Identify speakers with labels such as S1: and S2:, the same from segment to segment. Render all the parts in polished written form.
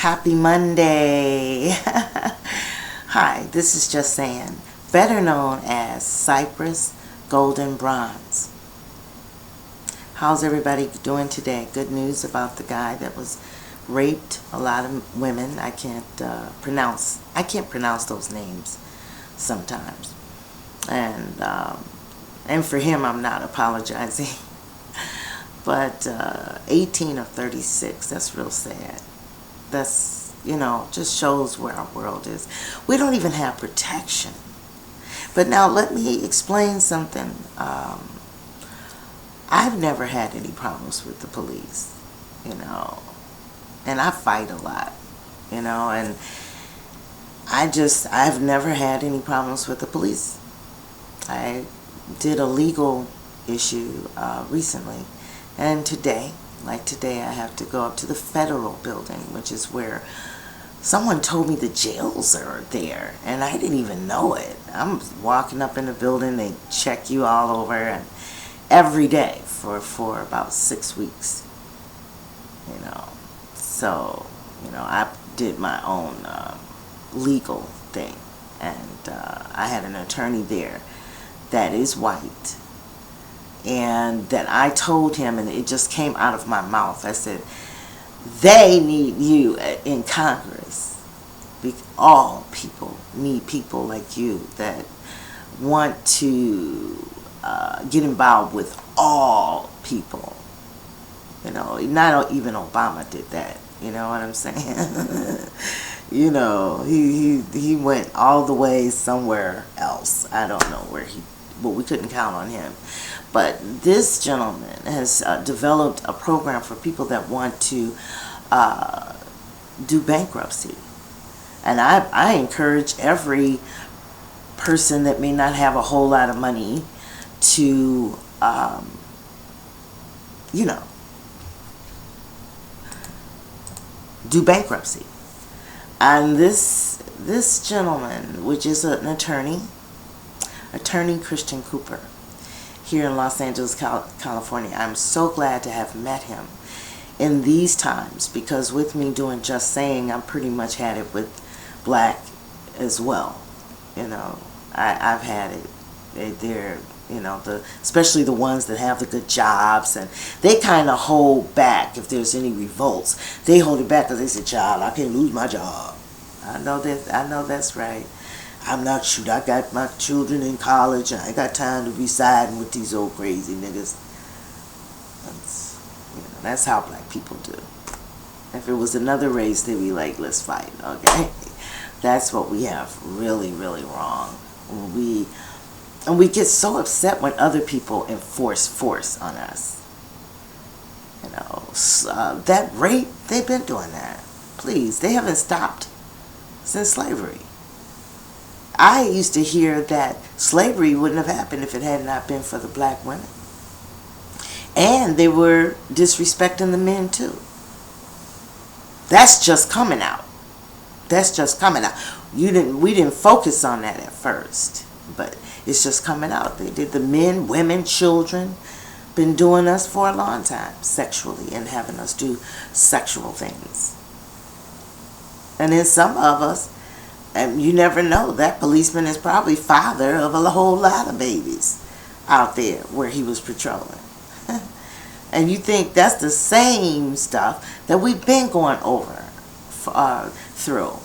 S1: Happy Monday. Hi, this is Just Saying, better known as Cypress Golden Bronze. How's everybody doing today? Good news about the guy that was raped a lot of women. I can't pronounce those names sometimes. And for him, I'm not apologizing. But 18 of 36, that's real sad. That's, just shows where our world is. We don't even have protection. But now let me explain something. I've never had any problems with the police, and I fight a lot, and I've never had any problems with the police. I did a legal issue recently, and today I have to go up to the federal building, which is where someone told me the jails are there, and I didn't even know it. I'm walking up in the building, they check you all over, and every day for about 6 weeks, So, I did my own legal thing, and I had an attorney there that is white, and that I told him, and it just came out of my mouth. I said, they need you in Congress. All people need people like you that want to get involved with all people. Not even Obama did that. You know what I'm saying? He went all the way somewhere else. I don't know where but we couldn't count on him. But this gentleman has developed a program for people that want to do bankruptcy. And I encourage every person that may not have a whole lot of money to, do bankruptcy. And this gentleman, which is an attorney Christian Cooper, here in Los Angeles, California, I'm so glad to have met him in these times, because with me doing Just Saying, I pretty much had it with black as well. I've had it. They're, especially the ones that have the good jobs, and they kind of hold back if there's any revolts. They hold it back because they say, "Child, I can't lose my job." I know that's right. I got my children in college, and I ain't got time to be siding with these old crazy niggas. That's how black people do. If it was another race, they'd be like, let's fight, okay? That's what we have really, really wrong. We get so upset when other people enforce force on us. That rape, they've been doing that. Please, they haven't stopped since slavery. I used to hear that slavery wouldn't have happened if it had not been for the black women. And they were disrespecting the men too. That's just coming out. We didn't focus on that at first, but it's just coming out. They did, the men, women, children, been doing us for a long time sexually and having us do sexual things. And then some of us, and you never know, that policeman is probably father of a whole lot of babies out there where he was patrolling. And you think that's the same stuff that we've been going over through.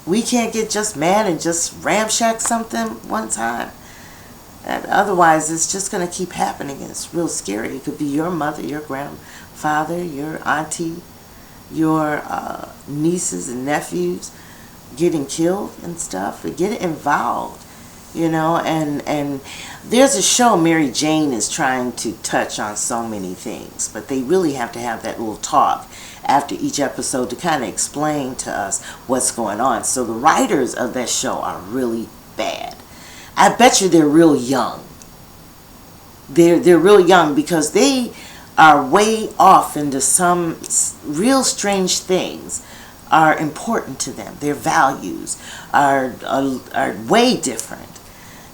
S1: We can't get just mad and just ramshack something one time. And otherwise, it's just going to keep happening. It's real scary. It could be your mother, your grandfather, your auntie, your nieces and nephews getting killed and stuff. Get involved, and there's a show Mary Jane is trying to touch on so many things, but they really have to have that little talk after each episode to kind of explain to us what's going on. So the writers of that show are really bad. I bet you they're real young. They're real young because they are way off into some real strange things are important to them. Their values are way different.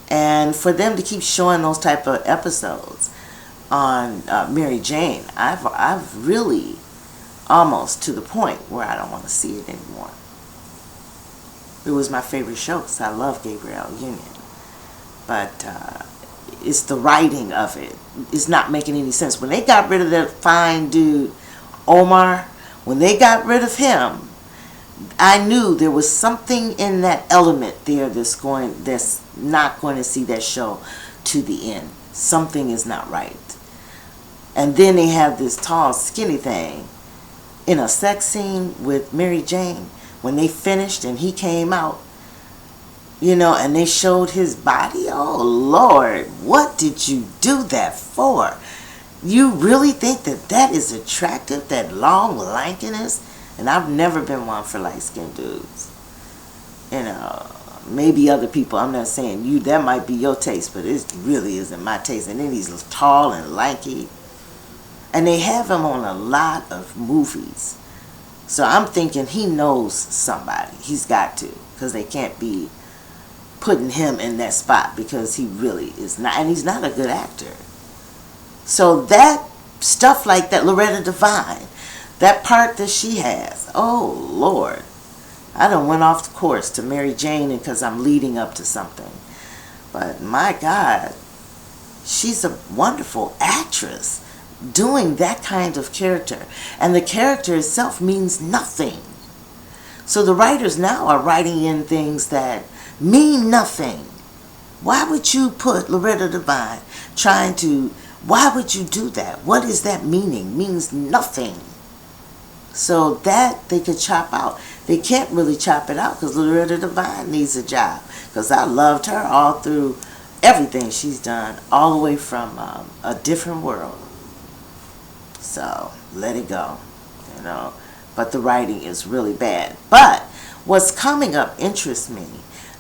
S1: And for them to keep showing those type of episodes on Mary Jane, I've really almost to the point where I don't want to see it anymore. It was my favorite show because I love Gabrielle Union. But it's the writing of it. It's not making any sense. When they got rid of that fine dude, Omar, when they got rid of him, I knew there was something in that element there that's not going to see that show to the end. Something is not right. And then they have this tall, skinny thing in a sex scene with Mary Jane. When they finished and he came out, and they showed his body. Oh, Lord, what did you do that for? You really think that is attractive, that long lankiness? And I've never been one for light-skinned dudes. Maybe other people, I'm not saying you, that might be your taste, but it really isn't my taste. And then he's tall and lanky. And they have him on a lot of movies. So I'm thinking he knows somebody. He's got to, because they can't be putting him in that spot, because he really is not, and he's not a good actor. So that stuff like that, Loretta Devine, that part that she has, oh Lord, I done went off the course to Mary Jane because I'm leading up to something. But my God, she's a wonderful actress doing that kind of character, and the character itself means nothing. So the writers now are writing in things that mean nothing. Why would you put Loretta Devine why would you do that? What is that meaning? Means nothing. So that they could chop out. They can't really chop it out because Loretta Devine needs a job, because I loved her all through everything she's done, all the way from A Different World. So let it go, but the writing is really bad. But what's coming up interests me,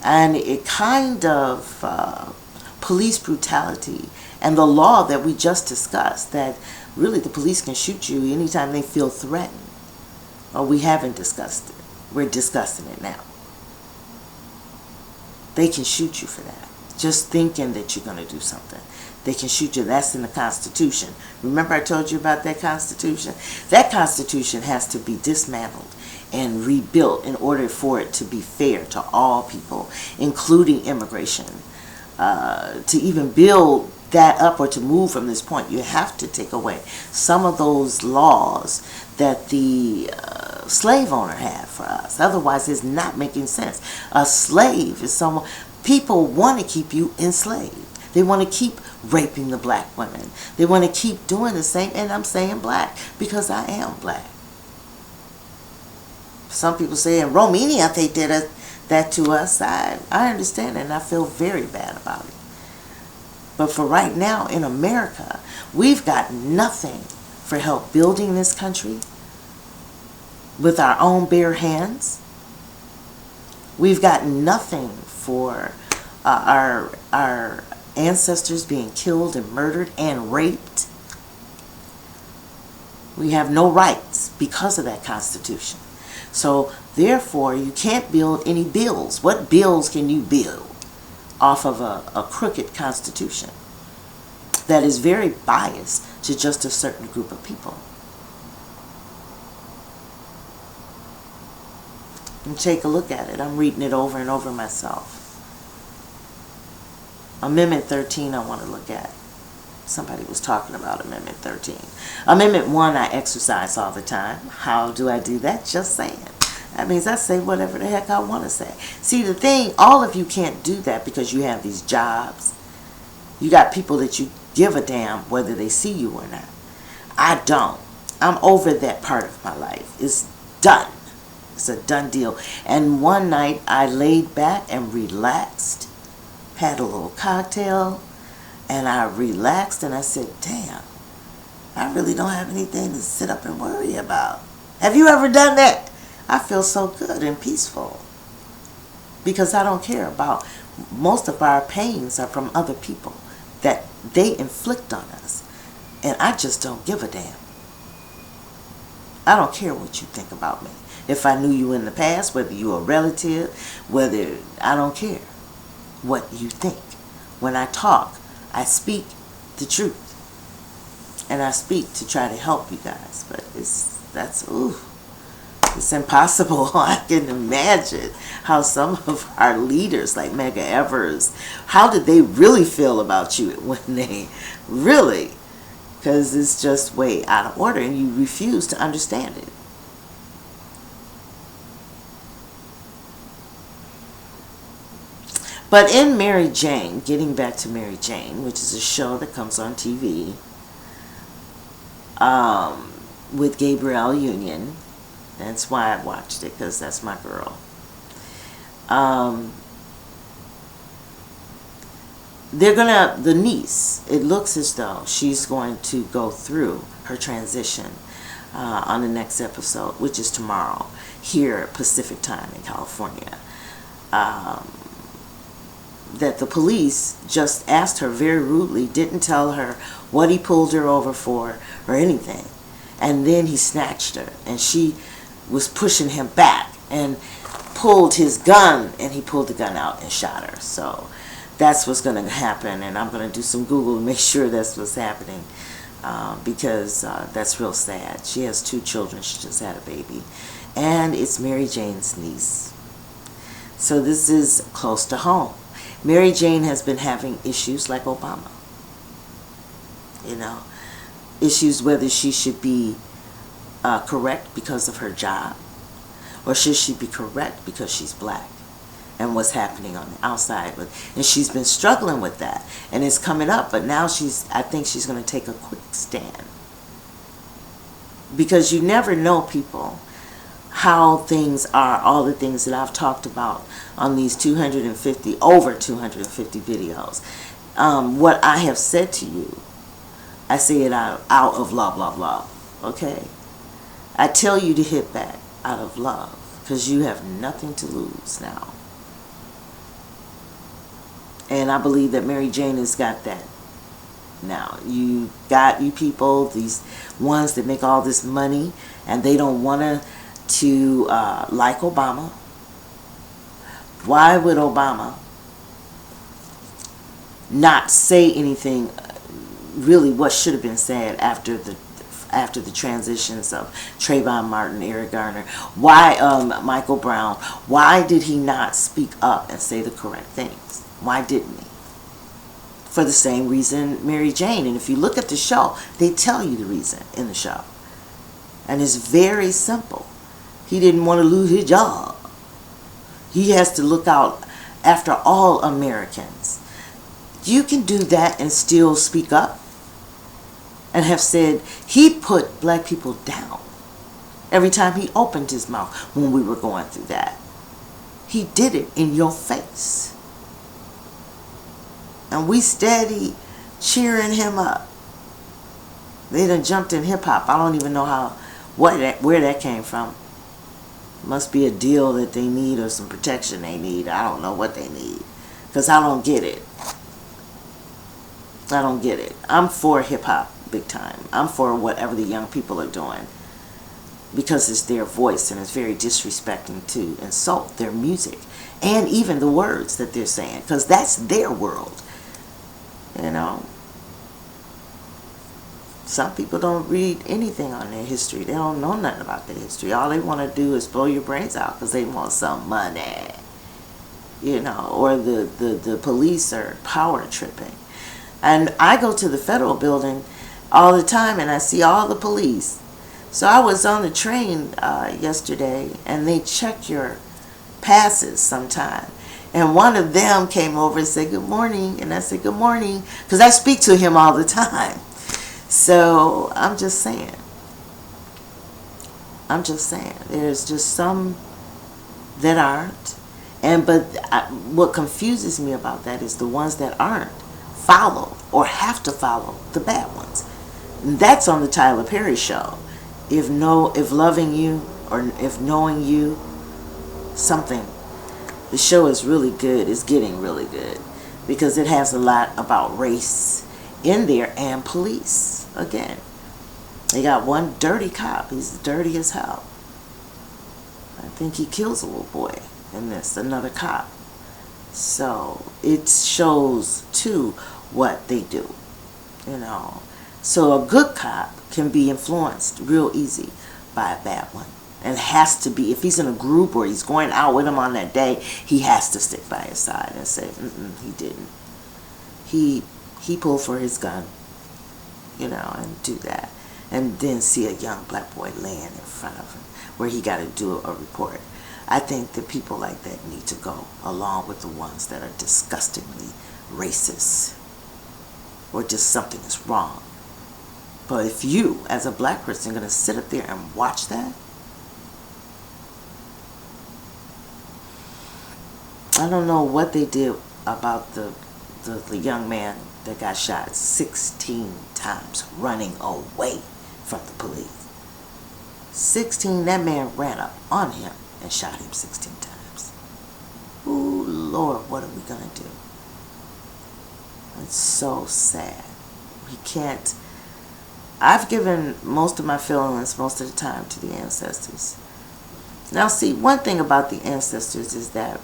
S1: and it kind of police brutality and the law that we just discussed, that really the police can shoot you anytime they feel threatened. Or we haven't discussed it. We're discussing it now. They can shoot you for that. Just thinking that you're going to do something. They can shoot you. That's in the Constitution. Remember I told you about that Constitution? That Constitution has to be dismantled and rebuilt in order for it to be fair to all people, including immigration. To even build that up or to move from this point, you have to take away some of those laws that the slave owner had for us. Otherwise, it's not making sense. A slave is someone, people want to keep you enslaved. They want to keep raping the black women. They want to keep doing the same, and I'm saying black because I am black. Some people say in Romania they did that to us. I understand it, and I feel very bad about it. But for right now in America, we've got nothing for help building this country with our own bare hands. We've got nothing for our ancestors being killed and murdered and raped. We have no rights because of that Constitution. So therefore, you can't build any bills. What bills can you build off of a crooked Constitution that is very biased to just a certain group of people? And take a look at it. I'm reading it over and over myself. Amendment 13 I want to look at. Somebody was talking about Amendment 13. Amendment 1 I exercise all the time. How do I do that? Just saying. That means I say whatever the heck I want to say. See, the thing, all of you can't do that because you have these jobs. You got people that you give a damn whether they see you or not. I don't. I'm over that part of my life. It's done. It's a done deal. And one night I laid back and relaxed, had a little cocktail, and I relaxed and I said, damn, I really don't have anything to sit up and worry about. Have you ever done that? I feel so good and peaceful because I don't care about, most of our pains are from other people that they inflict on us, and I just don't give a damn. I don't care what you think about me. If I knew you in the past, whether you're a relative, I don't care what you think. When I talk, I speak the truth, and I speak to try to help you guys, but that's, ooh, it's impossible. I can imagine how some of our leaders, like Medgar Evers, how did they really feel about you when they really, because it's just way out of order and you refuse to understand it. But in Mary Jane, getting back to Mary Jane, which is a show that comes on TV with Gabrielle Union, that's why I watched it, because that's my girl. The niece, it looks as though she's going to go through her transition on the next episode, which is tomorrow, here at Pacific Time in California. That the police just asked her very rudely, didn't tell her what he pulled her over for or anything. And then he snatched her, and she was pushing him back and pulled his gun, and he pulled the gun out and shot her. So that's what's going to happen, and I'm going to do some Google to make sure that's what's happening, because that's real sad. She has 2 children. She just had a baby, and it's Mary Jane's niece. So this is close to home. Mary Jane has been having issues like Obama. You know, issues whether she should be correct because of her job, or should she be correct because she's black and what's happening on the outside. And she's been struggling with that, and it's coming up, but now I think she's going to take a quick stand. Because you never know, people, how things are, all the things that I've talked about on these over 250 videos. What I have said to you, I say it out of blah, blah, blah, okay? I tell you to hit back out of love, because you have nothing to lose now. And I believe that Mary Jane has got that now. You people, these ones that make all this money, and they don't want to like Obama. Why would Obama not say anything really what should have been said after the transitions of Trayvon Martin, Eric Garner? Why Michael Brown? Why did he not speak up and say the correct things? Why didn't he? For the same reason Mary Jane. And if you look at the show, they tell you the reason in the show. And it's very simple. He didn't want to lose his job. He has to look out after all Americans. You can do that and still speak up and have said he put black people down every time he opened his mouth when we were going through that. He did it in your face. And we steady cheering him up. They done jumped in hip-hop. I don't even know where that came from. Must be a deal that they need or some protection they need. I don't know what they need, because I don't get it. I don't get it. I'm for hip-hop big time. I'm for whatever the young people are doing, because it's their voice, and it's very disrespecting to insult their music and even the words that they're saying, because that's their world. You know, some people don't read anything on their history. They don't know nothing about their history. All they want to do is blow your brains out because they want some money. You know, or the police are power tripping. And I go to the federal building all the time, and I see all the police. So I was on the train yesterday, and they check your passes sometime. And one of them came over and said, "Good morning." And I said, "Good morning," because I speak to him all the time. So I'm just saying. There's just some that aren't. What confuses me about that is the ones that aren't follow or have to follow the bad ones. And that's on the Tyler Perry show. If loving you or if knowing you, something. The show is really good. It's getting really good because it has a lot about race in there and police. Again, they got one dirty cop. He's dirty as hell. I think he kills a little boy in this, another cop. So it shows too what they do, you know. So a good cop can be influenced real easy by a bad one. And has to be, if he's in a group or he's going out with him on that day, he has to stick by his side and say, he didn't. He pulled for his gun, and do that. And then see a young black boy laying in front of him where he got to do a report. I think that people like that need to go, along with the ones that are disgustingly racist or just something is wrong. But if you, as a black person, are going to sit up there and watch that, I don't know what they did about the young man that got shot 16 times running away from the police. 16, that man ran up on him and shot him 16 times. Ooh, Lord, what are we going to do? It's so sad. We can't. I've given most of my feelings most of the time to the ancestors. Now, see, one thing about the ancestors is that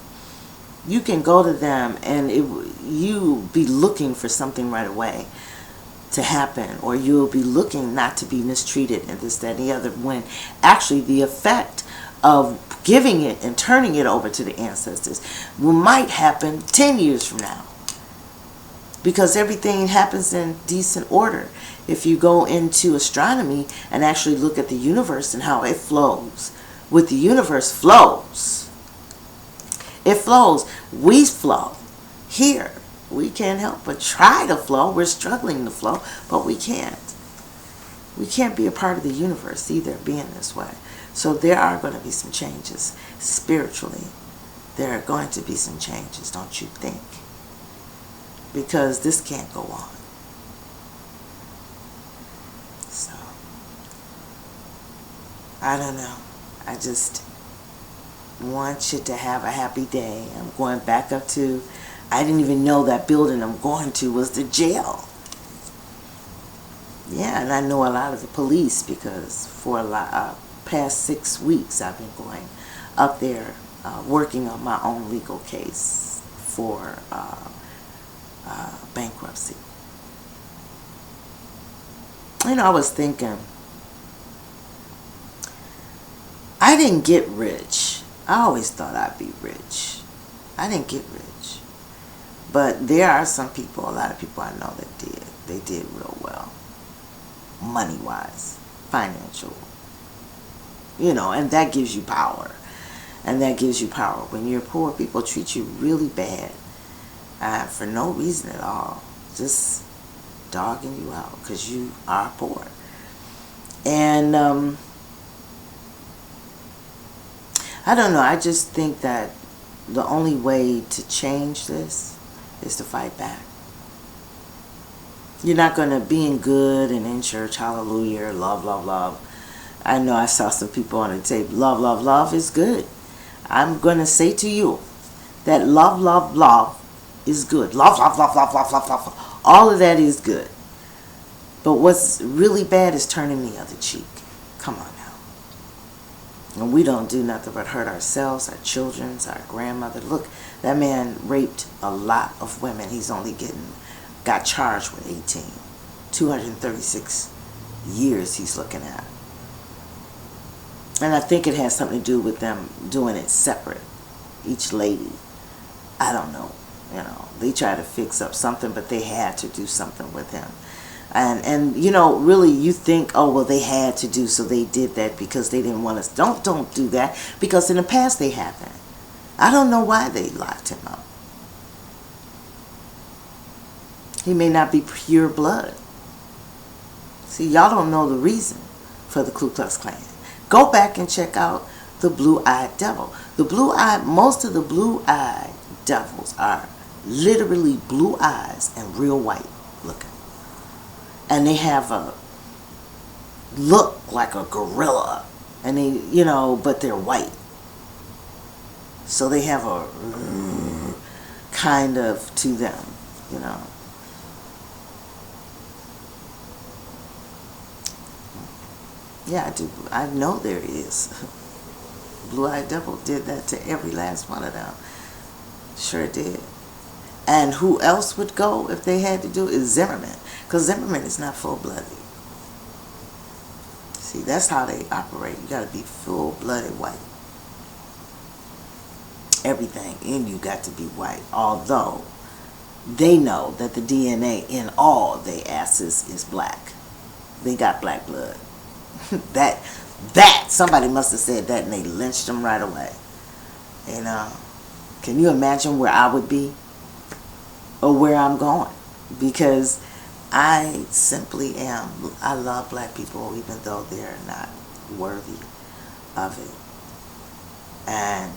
S1: you can go to them and you be looking for something right away to happen, or you'll be looking not to be mistreated and this, that, and the other, when actually the effect of giving it and turning it over to the ancestors might happen 10 years from now, because everything happens in decent order. If you go into astronomy and actually look at the universe and how it flows, with the universe flows. It flows. We flow. Here, we can't help but try to flow. We're struggling to flow, but we can't. We can't be a part of the universe either, being this way. So there are going to be some changes spiritually. There are going to be some changes, don't you think? Because this can't go on. So, I don't know. I just want you to have a happy day. I'm going back up to, I didn't even know that building I'm going to was the jail. Yeah, and I know a lot of the police because for past 6 weeks I've been going up there working on my own legal case for bankruptcy. I was thinking, I didn't get rich. I always thought I'd be rich. I didn't get rich. But there are some people, a lot of people I know that did. They did real well. Money-wise, financial. And that gives you power. And that gives you power. When you're poor, people treat you really bad. For no reason at all. Just dogging you out because you are poor. And I don't know. I just think that the only way to change this is to fight back. You're not going to be in good and in church, hallelujah, love, love, love. I know I saw some people on the tape, love, love, love is good. I'm going to say to you that love, love, love is good. Love, love, love, love, love, love, love. All of that is good. But what's really bad is turning the other cheek. Come on now. And we don't do nothing but hurt ourselves, our children, our grandmother. Look, that man raped a lot of women. He's only got charged with 18. 236 years he's looking at. And I think it has something to do with them doing it separate. Each lady. I don't know. They try to fix up something, but they had to do something with him. And really you think, oh, well, they had to do, so they did that because they didn't want us. Don't do that, because in the past they haven't. I don't know why they locked him up. He may not be pure blood. See, y'all don't know the reason for the Ku Klux Klan. Go back and check out the Blue-Eyed Devil. Most of the Blue-Eyed Devils are literally blue eyes and real white looking. And they have a look like a gorilla. And they, but they're white. So they have a kind of to them, Yeah, I do. I know there is. Blue-Eyed Devil did that to every last one of them. Sure did. And who else would go if they had to do it? Is Zimmerman. Because Zimmerman is not full-blooded. See, that's how they operate. You got to be full-blooded white. Everything in you got to be white. Although they know that the DNA in all their asses is black. They got black blood. that somebody must have said that and they lynched them right away. You know, can you imagine where I would be or where I'm going? Because I simply am. I love black people even though they're not worthy of it. And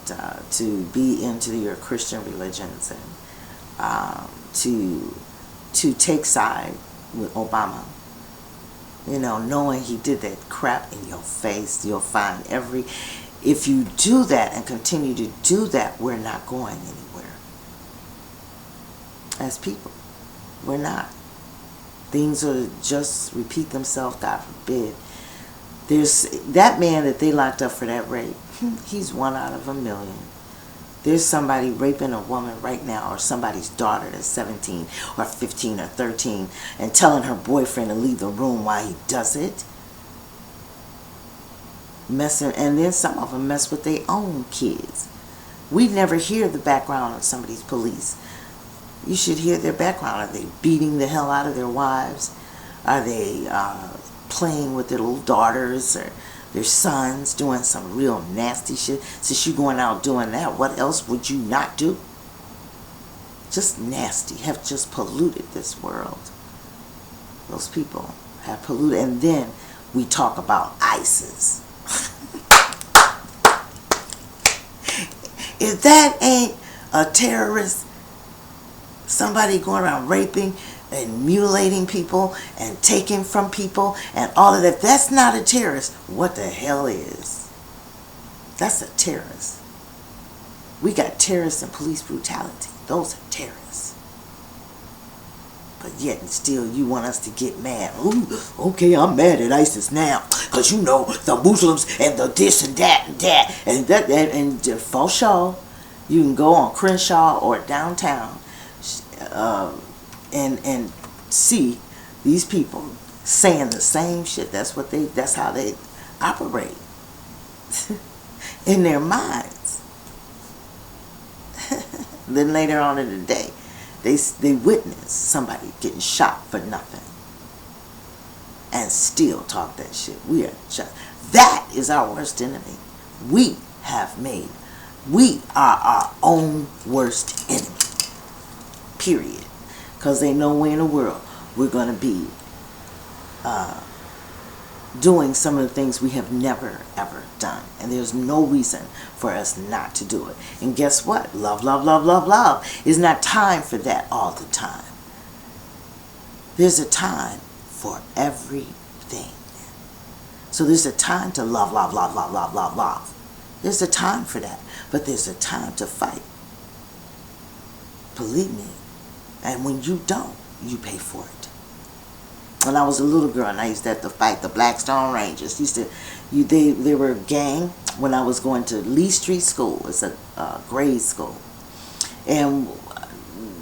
S1: to be into your Christian religions and to take side with Obama, you know, knowing he did that crap in your face, you'll find if you do that and continue to do that, we're not going anywhere. As people, we're not. Things will just repeat themselves, God forbid. There's that man that they locked up for that rape. He's 1 out of a million. There's somebody raping a woman right now, or somebody's daughter that's 17 or 15 or 13 and telling her boyfriend to leave the room while he does it. Messing, and then some of them mess with their own kids. We never hear the background of some of these police. You should hear their background. Are they beating the hell out of their wives? Are they playing with their little daughters or their sons, doing some real nasty shit? Since you're going out doing that, what else would you not do? Just nasty. Have just polluted this world. Those people have polluted. And then we talk about ISIS. If that ain't a terrorist, somebody going around raping and mutilating people and taking from people and all of that, that's not a terrorist. What the hell is? That's a terrorist. We got terrorists and police brutality. Those are terrorists. But yet and still you want us to get mad. Ooh, okay, I'm mad at ISIS now. Because you know, the Muslims and the this and that and for sure, you can go on Crenshaw or downtown and see these people saying the same shit. That's how they operate in their minds. Then later on in the day, they witness somebody getting shot for nothing and still talk that shit. That is our worst enemy. We are our own worst enemy. Period. Because they know where in the world we're going to be doing some of the things we have never ever done. And there's no reason for us not to do it. And guess what? Love, love, love, love, love. It's not time for that all the time. There's a time for everything. So there's a time to love, love, love, love, love, love, love. There's a time for that. But there's a time to fight. Believe me. And when you don't, you pay for it. When I was a little girl and I used to have to fight the Blackstone Rangers. They were a gang when I was going to Lee Street School. It's a grade school. And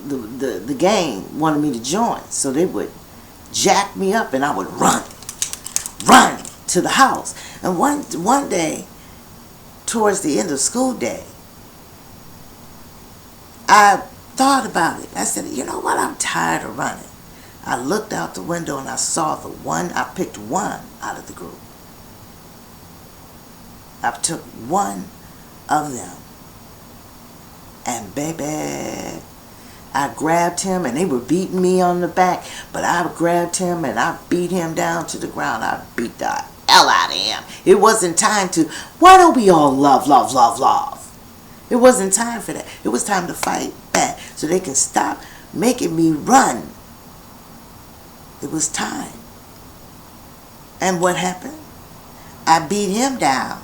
S1: the gang wanted me to join. So they would jack me up and I would run to the house. And one day, towards the end of school day, I thought about it. I said, you know what? I'm tired of running. I looked out the window and I saw I picked one out of the group. I took one of them. And baby, I grabbed him and they were beating me on the back. But I grabbed him and I beat him down to the ground. I beat the hell out of him. It wasn't time to, why don't we all love, love, love, love? It wasn't time for that. It was time to fight back so they can stop making me run. It was time. And what happened? I beat him down.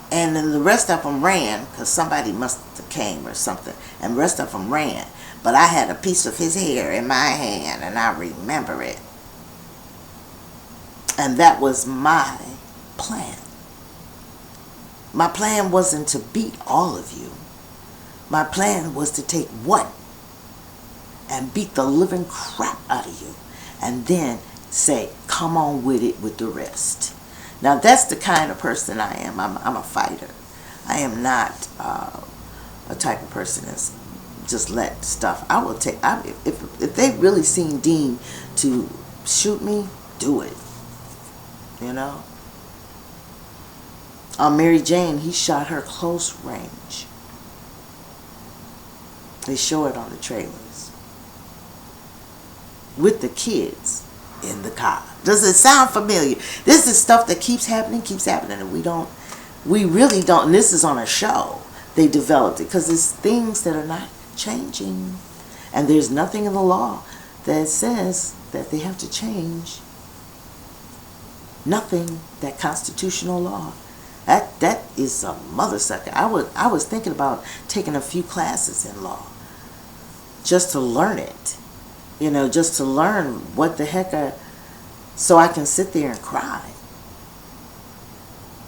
S1: And then the rest of them ran because somebody must have came or something. And the rest of them ran. But I had a piece of his hair in my hand and I remember it. And that was my plan. My plan wasn't to beat all of you. My plan was to take one and beat the living crap out of you. And then say, come on with it with the rest. Now that's the kind of person I am. I'm a fighter. I am not a type of person that's just let stuff. I will take. If they really seen Dean to shoot me, do it. You know. On Mary Jane, he shot her close range. They show it on the trailers with the kids in the car. Does it sound familiar? This is stuff that keeps happening, and we really don't, and this is on a show. They developed it because it's things that are not changing. And there's nothing in the law that says that they have to change. Nothing. That constitutional law. That is a mother sucker. I was thinking about taking a few classes in law just to learn it. You know, just to learn what the heck so I can sit there and cry.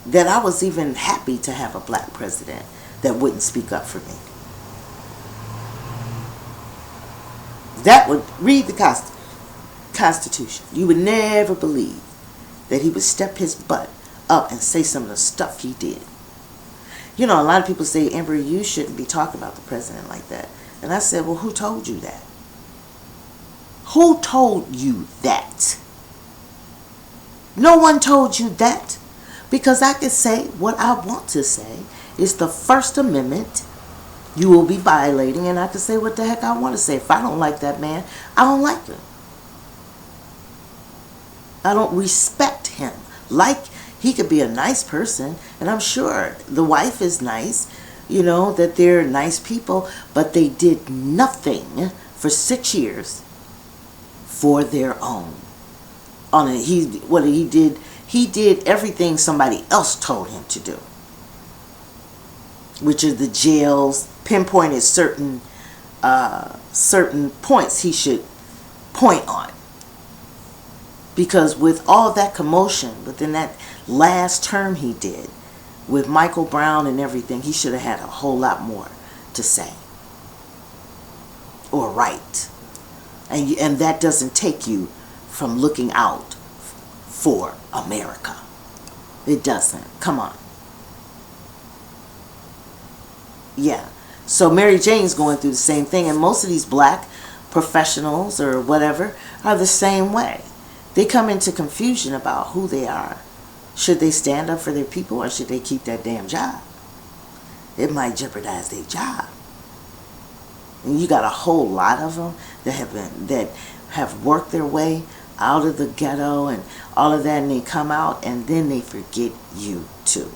S1: That I was even happy to have a black president that wouldn't speak up for me. That would read the Constitution. You would never believe that he would step his butt up and say some of the stuff he did. You know, a lot of people say, Amber, you shouldn't be talking about the president like that. And I said, well, who told you that? Who told you that? No one told you that. Because I can say what I want to say. It's the First Amendment. You will be violating, and I can say what the heck I want to say. If I don't like that man, I don't like him. I don't respect him. Like, he could be a nice person, and I'm sure the wife is nice, you know, that they're nice people, but they did nothing for 6 years for their own. He did everything somebody else told him to do, which are the jails, pinpointed certain points he should point on. Because with all that commotion within that last term he did, with Michael Brown and everything, he should have had a whole lot more to say or write. And that doesn't take you from looking out for America. It doesn't. Come on. Yeah. So Mary Jane's going through the same thing, and most of these black professionals or whatever are the same way. They come into confusion about who they are. Should they stand up for their people, or should they keep that damn job? It might jeopardize their job. And you got a whole lot of them that have worked their way out of the ghetto and all of that, and they come out and then they forget you too.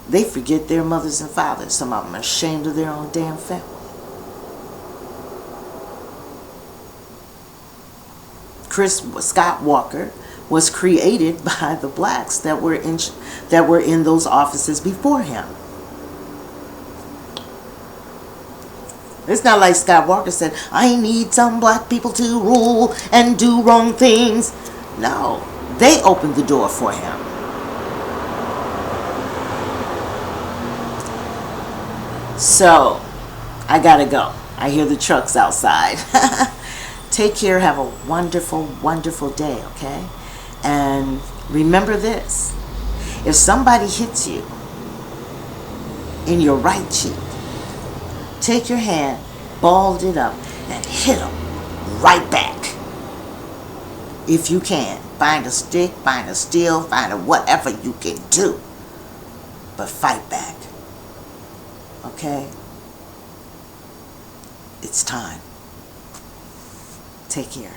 S1: They forget their mothers and fathers. Some of them are ashamed of their own damn family. Scott Walker was created by the blacks that were in those offices before him. It's not like Scott Walker said, I need some black people to rule and do wrong things. No, they opened the door for him. So, I gotta go. I hear the trucks outside. Take care. Have a wonderful, wonderful day, okay? And remember this. If somebody hits you in your right cheek, take your hand, balled it up, and hit them right back. If you can. Find a stick, find a steel, find a whatever you can do. But fight back. Okay? It's time. Take care.